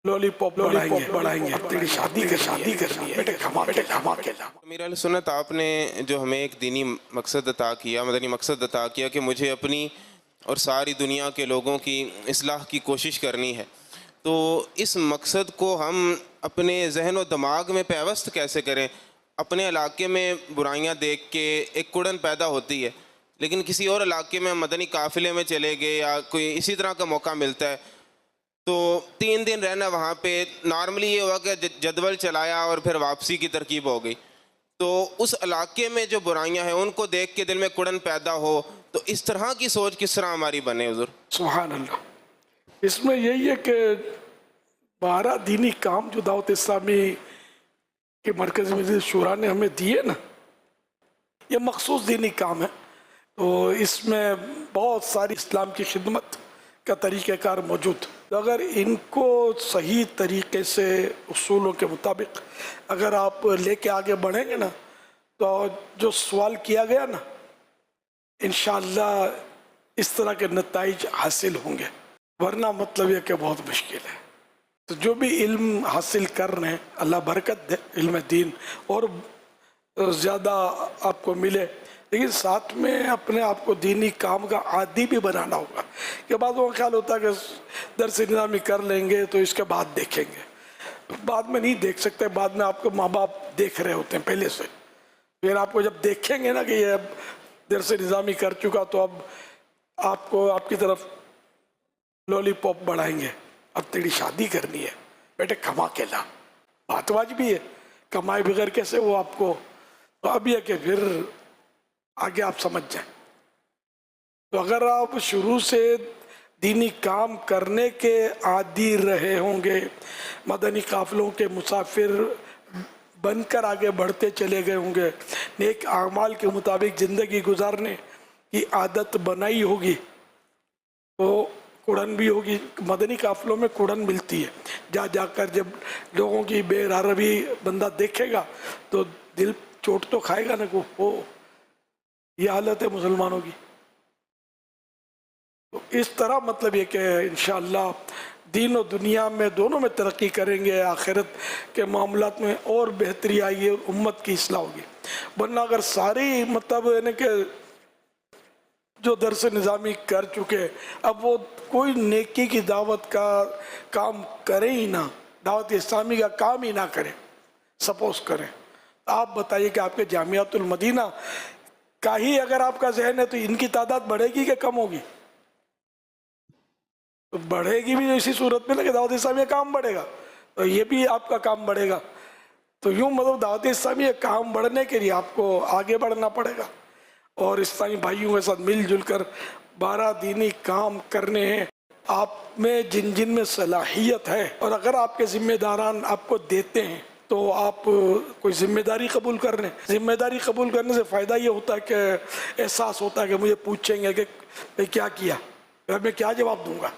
Lovely پاپ بڑھائیں گے تیری شادی کرنی ہے بیٹے کما کے لا۔ امیر اہل سنت، آپ نے جو ہمیں ایک دینی مقصد عطا کیا، مدنی مقصد عطا کیا کہ مجھے اپنی اور ساری دنیا کے لوگوں کی اصلاح کی کوشش کرنی ہے، تو اس مقصد کو ہم اپنے ذہن و دماغ میں پیوست کیسے کریں؟ اپنے علاقے میں برائیاں دیکھ کے ایک کڑن پیدا ہوتی ہے، لیکن کسی اور علاقے میں مدنی قافلے میں چلے گئے یا کوئی اسی طرح کا موقع ملتا ہے تو 3 دن رہنا وہاں پہ، نارملی یہ ہوا کہ جدول چلایا اور پھر واپسی کی ترکیب ہو گئی، تو اس علاقے میں جو برائیاں ہیں ان کو دیکھ کے دل میں کڑن پیدا ہو، تو اس طرح کی سوچ کس طرح ہماری بنے حضور؟ سبحان اللہ۔ اس میں یہی ہے کہ 12 دینی کام جو دعوت اسلامی کے مرکزی مجلس شورا نے ہمیں دیے نا، یہ مخصوص دینی کام ہے، تو اس میں بہت ساری اسلام کی خدمت کا طریقہ کار موجود، تو اگر ان کو صحیح طریقے سے اصولوں کے مطابق اگر آپ لے کے آگے بڑھیں گے نا، تو جو سوال کیا گیا نا، انشاءاللہ اس طرح کے نتائج حاصل ہوں گے، ورنہ مطلب یہ کہ بہت مشکل ہے۔ تو جو بھی علم حاصل کر رہے ہیں اللہ برکت دے، علم دین اور زیادہ آپ کو ملے، لیکن ساتھ میں اپنے آپ کو دینی کام کا عادی بھی بنانا ہوگا، کہ بعض وہ خیال ہوتا ہے کہ درس نظامی کر لیں گے تو اس کے بعد دیکھیں گے، بعد میں نہیں دیکھ سکتے، بعد میں آپ کو ماں باپ دیکھ رہے ہوتے ہیں پہلے سے، پھر آپ کو جب دیکھیں گے نا کہ یہ اب درس نظامی کر چکا تو اب آپ کو آپ کی طرف لولی پاپ بڑھائیں گے، اب تیری شادی کرنی ہے بیٹے کما کے لا، بات واجبی ہے، کمائے بغیر کیسے وہ آپ کو، تو اب یہ کہ پھر آگے آپ سمجھ جائیں۔ تو اگر آپ شروع سے دینی کام کرنے کے عادی رہے ہوں گے، مدنی قافلوں کے مسافر بن کر آگے بڑھتے چلے گئے ہوں گے، نیک اعمال کے مطابق زندگی گزارنے کی عادت بنائی ہوگی، تو کڑن بھی ہوگی، مدنی قافلوں میں کڑن ملتی ہے، جا جا کر جب لوگوں کی بے عربی بندہ دیکھے گا تو دل چوٹ تو کھائے گا نا، کہ وہ یہ حالت ہے مسلمانوں کی۔ تو اس طرح مطلب یہ کہ انشاءاللہ دین و دنیا میں دونوں میں ترقی کریں گے، آخرت کے معاملات میں اور بہتری آئے گی، امت کی اصلاح ہوگی، ورنہ اگر ساری مطلب یعنی کہ جو درس نظامی کر چکے اب وہ کوئی نیکی کی دعوت کا کام کرے ہی نہ، دعوت اسلامی کا کام ہی نہ کرے، سپوز کریں، آپ بتائیے کہ آپ کے جامعۃ المدینہ کا ہی اگر آپ کا ذہن ہے تو ان کی تعداد بڑھے گی کہ کم ہوگی؟ تو بڑھے گی بھی اسی صورت میں نا کہ دعوت اسلامی کا کام بڑھے گا، تو یہ بھی آپ کا کام بڑھے گا، تو یوں مطلب دعوت اسلامی کا کام بڑھنے کے لیے آپ کو آگے بڑھنا پڑے گا، اور اسلامی بھائیوں کے ساتھ مل جل کر 12 دینی کام کرنے ہیں۔ آپ میں جن جن میں صلاحیت ہے، اور اگر آپ کے ذمہ داران آپ کو دیتے ہیں تو آپ کوئی ذمہ داری قبول کر رہے ہیں۔ ذمہ داری قبول کرنے سے فائدہ یہ ہوتا ہے کہ احساس ہوتا ہے کہ مجھے پوچھیں گے کہ بھئی کیا کیا، میں کیا جواب دوں گا،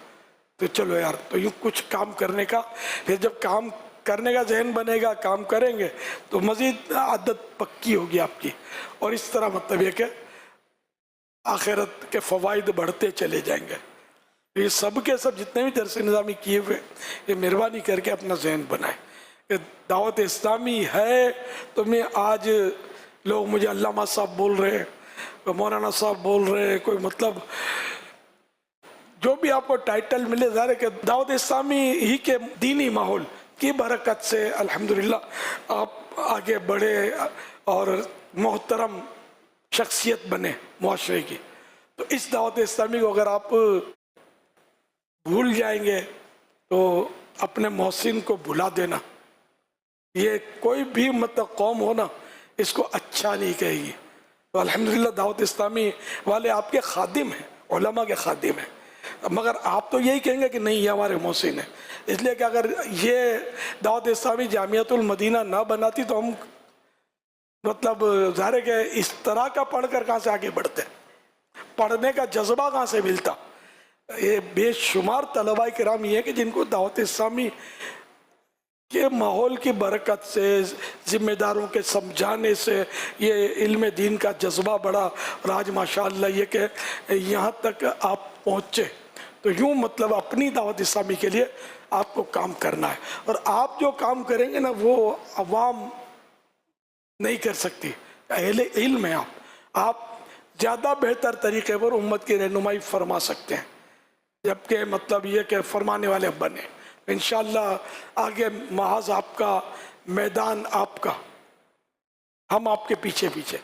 تو چلو یار، تو یوں کچھ کام کرنے کا، پھر جب کام کرنے کا ذہن بنے گا، کام کریں گے تو مزید عادت پکی ہوگی آپ کی، اور اس طرح مطلب یہ کہ آخرت کے فوائد بڑھتے چلے جائیں گے۔ یہ سب کے سب جتنے بھی درس نظامی کیے ہوئے، یہ مہربانی کر کے اپنا ذہن بنائیں کہ دعوت اسلامی ہے، تو میں آج لوگ مجھے علامہ صاحب بول رہے ہیں، مولانا صاحب بول رہے ہیں، کوئی مطلب جو بھی آپ کو ٹائٹل ملے، ظاہر ہے کہ دعوت اسلامی ہی کے دینی ماحول کی برکت سے الحمدللہ آپ آگے بڑھے اور محترم شخصیت بنے معاشرے کی۔ تو اس دعوت اسلامی کو اگر آپ بھول جائیں گے تو اپنے محسن کو بھلا دینا، یہ کوئی بھی مطلب قوم ہو نا، اس کو اچھا نہیں کہے گی۔ تو الحمدللہ دعوت اسلامی والے آپ کے خادم ہیں، علماء کے خادم ہیں، مگر آپ تو یہی کہیں گے کہ نہیں یہ ہمارے محسن ہیں، اس لیے کہ اگر یہ دعوت اسلامی جامعۃ المدینہ نہ بناتی تو ہم مطلب ظاہر ہے کہ اس طرح کا پڑھ کر کہاں سے آگے بڑھتے، پڑھنے کا جذبہ کہاں سے ملتا۔ یہ بے شمار طلباء کرام یہ ہے کہ جن کو دعوت اسلامی کے ماحول کی برکت سے، ذمہ داروں کے سمجھانے سے یہ علم دین کا جذبہ بڑھا، اور آج ماشاءاللہ یہ کہ یہاں تک آپ پہنچے، تو یوں مطلب اپنی دعوت اسلامی کے لیے آپ کو کام کرنا ہے، اور آپ جو کام کریں گے نا وہ عوام نہیں کر سکتی. اہل علم ہیں آپ زیادہ بہتر طریقے پر امت کی رہنمائی فرما سکتے ہیں، جبکہ مطلب یہ کہ فرمانے والے بنے. انشاءاللہ آگے محاذ آپ کا، میدان آپ کا، ہم آپ کے پیچھے پیچھے.